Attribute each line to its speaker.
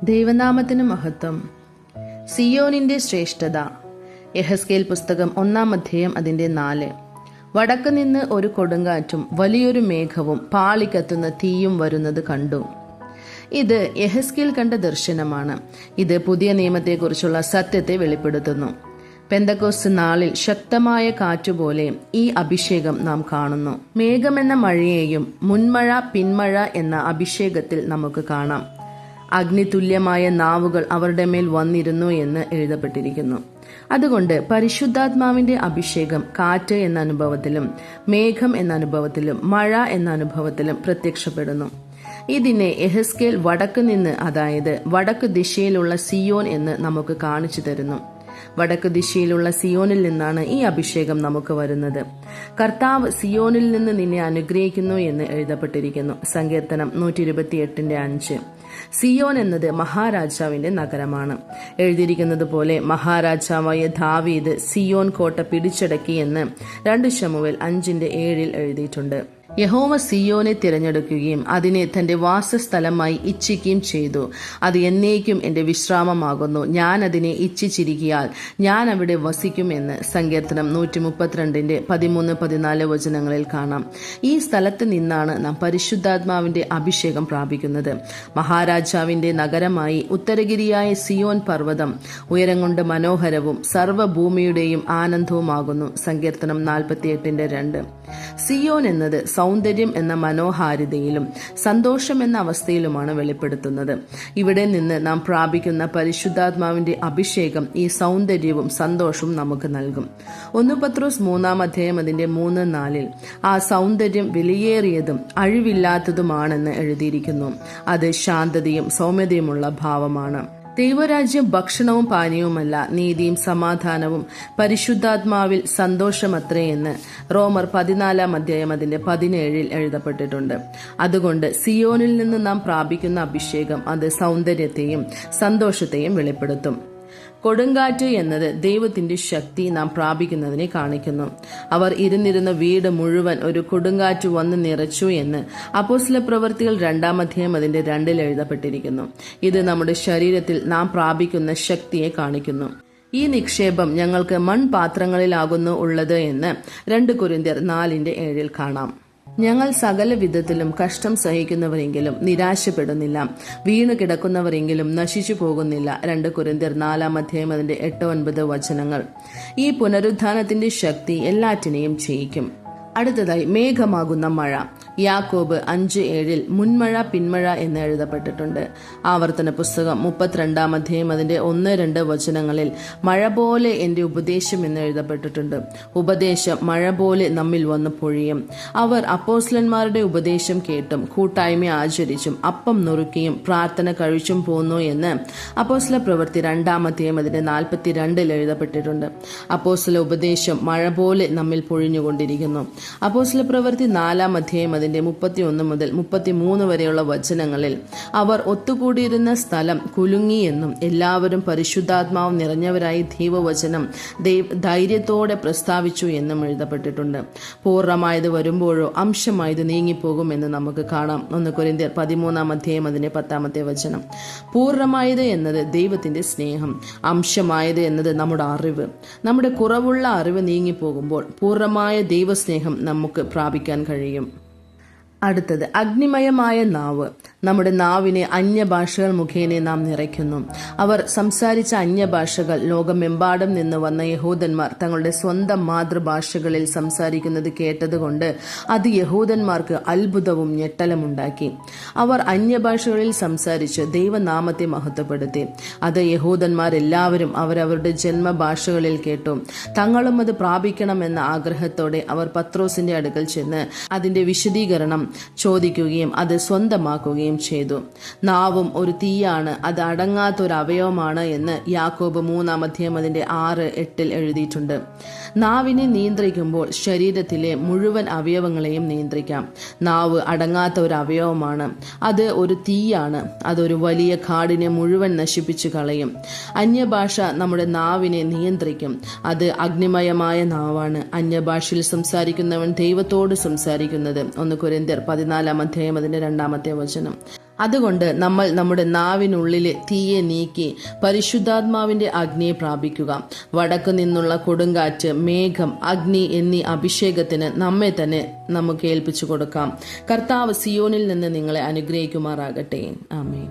Speaker 1: ദൈവനാമത്തിന് മഹത്വം. സിയോനിന്റെ ശ്രേഷ്ഠത. യെഹെസ്കേൽ പുസ്തകം 1-ാം അധ്യായം അതിന്റെ 4. വടക്ക് നിന്ന് ഒരു കൊടുങ്കാറ്റും വലിയൊരു മേഘവും പാളിക്കത്തുന്ന തീയും വരുന്നത് കണ്ടു. ഇത് യെഹെസ്കേൽ കണ്ട ദർശനമാണ്. ഇത് പുതിയ നിയമത്തെക്കുറിച്ചുള്ള സത്യത്തെ വെളിപ്പെടുത്തുന്നു. പെന്തക്കോസ്ത് നാളിൽ ശക്തമായ കാറ്റുപോലെ ഈ അഭിഷേകം നാം കാണുന്നു. മേഘമെന്ന മഴയെയും മുൻമഴ പിന്മഴ എന്ന അഭിഷേകത്തിൽ നമുക്ക് കാണാം. അഗ്നിതുല്യമായ നാവുകൾ അവരുടെ മേൽ വന്നിരുന്നു എന്ന് എഴുതപ്പെട്ടിരിക്കുന്നു. അതുകൊണ്ട് പരിശുദ്ധാത്മാവിന്റെ അഭിഷേകം കാറ്റ് എന്ന അനുഭവത്തിലും മേഘം എന്ന അനുഭവത്തിലും മഴ എന്ന അനുഭവത്തിലും പ്രത്യക്ഷപ്പെടുന്നു. ഇതിനെ യെഹെസ്കേൽ വടക്ക് നിന്ന്, അതായത് വടക്ക് ദിശയിലുള്ള സിയോൻ എന്ന് നമുക്ക് കാണിച്ചു തരുന്നു. വടക്ക് ദിശയിലുള്ള സിയോനിൽ നിന്നാണ് ഈ അഭിഷേകം നമുക്ക് വരുന്നത്. കർത്താവ് സിയോനിൽ നിന്ന് നിന്നെ അനുഗ്രഹിക്കുന്നു എന്ന് എഴുതപ്പെട്ടിരിക്കുന്നു. സങ്കീർത്തനം 128:5. സിയോൻ എന്നത് മഹാരാജാവിന്റെ നഗരമാണ്. എഴുതിയിരിക്കുന്നത് പോലെ മഹാരാജാവായ ദാവീദ് സിയോൻ കോട്ട പിടിച്ചടക്കി എന്ന് 2 ശമൂവേൽ 5:7 എഴുതിയിട്ടുണ്ട്. യഹോവ സിയോനെ തിരഞ്ഞെടുക്കുകയും അതിനെ തന്റെ വാസസ്ഥലമായി ഇച്ഛിക്കുകയും ചെയ്തു. അത് എന്നേക്കും എന്റെ വിശ്രാമമാകുന്നു. ഞാൻ അതിനെ ഇച്ഛിച്ചിരിക്കയാൽ ഞാൻ അവിടെ വസിക്കും എന്ന് സങ്കീർത്തനം 132:13-14 വചനങ്ങളിൽ കാണാം. ഈ സ്ഥലത്ത് നിന്നാണ് നാം പരിശുദ്ധാത്മാവിന്റെ അഭിഷേകം പ്രാപിക്കുന്നത്. മഹാരാജാവിന്റെ നഗരമായി ഉത്തരഗിരിയായ സിയോൻ പർവ്വതം ഉയരം കൊണ്ട് മനോഹരവും സർവ്വഭൂമിയുടെയും ആനന്ദവുമാകുന്നു. സങ്കീർത്തനം 48:2. സിയോൻ എന്നത് സൗന്ദര്യം എന്ന മനോഹാരിതയിലും സന്തോഷം എന്ന അവസ്ഥയിലുമാണ് വെളിപ്പെടുത്തുന്നത്. ഇവിടെ നിന്ന് നാം പ്രാപിക്കുന്ന പരിശുദ്ധാത്മാവിന്റെ അഭിഷേകം ഈ സൗന്ദര്യവും സന്തോഷവും നമുക്ക് നൽകും. 1 പത്രോസ് 3-ാം അധ്യായം അതിന്റെ 3-4 ആ സൗന്ദര്യം വിലയേറിയതും അഴിവില്ലാത്തതുമാണെന്ന് എഴുതിയിരിക്കുന്നു. അത് ശാന്തതയും സൗമ്യതയുമുള്ള ഭാവമാണ്. ദൈവരാജ്യം ഭക്ഷണവും പാനീയവുമല്ല, നീതിയും സമാധാനവും പരിശുദ്ധാത്മാവിൽ സന്തോഷമത്രേ എന്ന് റോമർ 14-ാം അധ്യായം അതിന്റെ 17 എഴുതപ്പെട്ടിട്ടുണ്ട്. അതുകൊണ്ട് സിയോനിൽ നിന്ന് നാം പ്രാപിക്കുന്ന അഭിഷേകം അത് സൗന്ദര്യത്തെയും സന്തോഷത്തെയും വെളിപ്പെടുത്തും. കൊടുങ്കാറ്റ് എന്നത് ദൈവത്തിന്റെ ശക്തി നാം പ്രാപിക്കുന്നതിനെ കാണിക്കുന്നു. അവർ ഇരുന്നിരുന്ന വീട് മുഴുവൻ ഒരു കൊടുങ്കാറ്റ് വന്ന് നിറച്ചു എന്ന് അപ്പോസ്തലപ്രവൃത്തികൾ 2-ാം അധ്യായം അതിന്റെ 2 എഴുതപ്പെട്ടിരിക്കുന്നു. ഇത് നമ്മുടെ ശരീരത്തിൽ നാം പ്രാപിക്കുന്ന ശക്തിയെ കാണിക്കുന്നു. ഈ നിക്ഷേപം ഞങ്ങൾക്ക് മൺപാത്രങ്ങളിലാകുന്നു ഉള്ളത് എന്ന് 2 കൊരിന്ത്യർ 4:7 കാണാം. ഞങ്ങൾ സകല വിധത്തിലും കഷ്ടം സഹിക്കുന്നവരെങ്കിലും നിരാശപ്പെടുന്നില്ല, വീണു കിടക്കുന്നവരെങ്കിലും നശിച്ചു പോകുന്നില്ല. 2 കൊരിന്ത്യർ 4-ാം അധ്യായം അതിന്റെ 8-9 വചനങ്ങൾ. ഈ പുനരുത്ഥാനത്തിന്റെ ശക്തി എല്ലാറ്റിനെയും ചെയ്യിക്കും. അടുത്തതായി മേഘമാകുന്ന മഴ. യാക്കോബ് 5:7 മുൻമഴ പിന്മഴ എന്ന് എഴുതപ്പെട്ടിട്ടുണ്ട്. ആവർത്തന പുസ്തകം 32-ാം അധ്യായം അതിന്റെ 1-2 വചനങ്ങളിൽ മഴ പോലെ എന്റെ ഉപദേശം എന്ന് എഴുതപ്പെട്ടിട്ടുണ്ട്. ഉപദേശം മഴ പോലെ നമ്മിൽ വന്ന് പൊഴിയും. അവർ അപ്പോസ്തലന്മാരുടെ ഉപദേശം കേട്ടും കൂട്ടായ്മ ആചരിച്ചും അപ്പം നുറുക്കിയും പ്രാർത്ഥന കഴിച്ചും പോന്നു എന്ന് അപ്പോസ്തല പ്രവൃത്തി 2-ാം അധ്യായം അതിന്റെ 42 എഴുതപ്പെട്ടിട്ടുണ്ട്. അപ്പോസ്തല ഉപദേശം മഴ പോലെ നമ്മിൽ പൊഴിഞ്ഞുകൊണ്ടിരിക്കുന്നു. അപ്പോസ്തല പ്രവൃത്തി 4-ാം അധ്യായം അതിന്റെ 31 മുതൽ 33 വരെയുള്ള വചനങ്ങളിൽ അവർ ഒത്തുകൂടിയിരുന്ന സ്ഥലം കുലുങ്ങി എന്നും എല്ലാവരും പരിശുദ്ധാത്മാവ് നിറഞ്ഞവരായി ദൈവവചനം ധൈര്യത്തോടെ പ്രസ്താവിച്ചു എന്നും എഴുതപ്പെട്ടിട്ടുണ്ട്. പൂർണ്ണമായത് വരുമ്പോഴോ അംശമായത് നീങ്ങിപ്പോകുമെന്ന് നമുക്ക് കാണാം. 1 കൊരിന്ത്യർ 13-ാം അധ്യായം അതിന്റെ 10-ാമത്തെ വചനം. പൂർണ്ണമായത് എന്നത് ദൈവത്തിന്റെ സ്നേഹം, അംശമായത് എന്നത് നമ്മുടെ അറിവ്. നമ്മുടെ കുറവുള്ള അറിവ് നീങ്ങിപ്പോകുമ്പോൾ പൂർണ്ണമായ ദൈവസ്നേഹം നമുക്ക് പ്രാപിക്കാൻ കഴിയും. അടുത്തത് അഗ്നിമയമായ നാവ്. നമ്മുടെ നാവിനെ അന്യഭാഷകൾ മുഖേന നാം നിറയ്ക്കുന്നു. അവർ സംസാരിച്ച അന്യഭാഷകൾ ലോകമെമ്പാടും നിന്ന് വന്ന യഹൂദന്മാർ തങ്ങളുടെ സ്വന്തം മാതൃഭാഷകളിൽ സംസാരിക്കുന്നത് കേട്ടതുകൊണ്ട് അത് യഹൂദന്മാർക്ക് അത്ഭുതവും ഞെട്ടലുമുണ്ടാക്കി. അവർ അന്യഭാഷകളിൽ സംസാരിച്ച് ദൈവനാമത്തെ മഹത്വപ്പെടുത്തി. അത് യഹൂദന്മാരെല്ലാവരും അവരവരുടെ ജന്മഭാഷകളിൽ കേട്ടു. തങ്ങളും അത് പ്രാപിക്കണമെന്ന ആഗ്രഹത്തോടെ അവർ പത്രോസിന്റെ അടുക്കൽ ചെന്ന് അതിന്റെ വിശദീകരണം ചോദിക്കുകയും അത് സ്വന്തമാക്കുകയും ചെയ്തു. നാവും ഒരു തീയാണ്, അത് അടങ്ങാത്ത ഒരു അവയവമാണ് എന്ന് യാക്കോബ് 3-ാം അധ്യായം അതിന്റെ 6-8 എഴുതിയിട്ടുണ്ട്. നാവിനെ നിയന്ത്രിക്കുമ്പോൾ ശരീരത്തിലെ മുഴുവൻ അവയവങ്ങളെയും നിയന്ത്രിക്കാം. നാവ് അടങ്ങാത്ത ഒരു അവയവമാണ്. അത് ഒരു തീയാണ്. അതൊരു വലിയ കാടിനെ മുഴുവൻ നശിപ്പിച്ചു കളയും. അന്യഭാഷ നമ്മുടെ നാവിനെ നിയന്ത്രിക്കും. അത് അഗ്നിമയമായ നാവാണ്. അന്യഭാഷയിൽ സംസാരിക്കുന്നവൻ ദൈവത്തോട് സംസാരിക്കുന്നത് 1 കൊരിന്ത്യർ 14 അധ്യായം അതിന്റെ 2 വചനം. അതുകൊണ്ട് നമ്മൾ നമ്മുടെ നാവിനുള്ളിലെ തീയെ നീക്കി പരിശുദ്ധാത്മാവിന്റെ അഗ്നിയെ പ്രാപിക്കുക. വടക്കു നിന്നുള്ള കൊടുങ്കാറ്റ്, മേഘം, അഗ്നി എന്നീ അഭിഷേകത്തിന് നമ്മെ തന്നെ നമുക്ക് ഏൽപ്പിച്ചു കൊടുക്കാം. കർത്താവ് സിയോനിൽ നിന്ന് നിങ്ങളെ അനുഗ്രഹിക്കുമാറാകട്ടെ. ആമേൻ.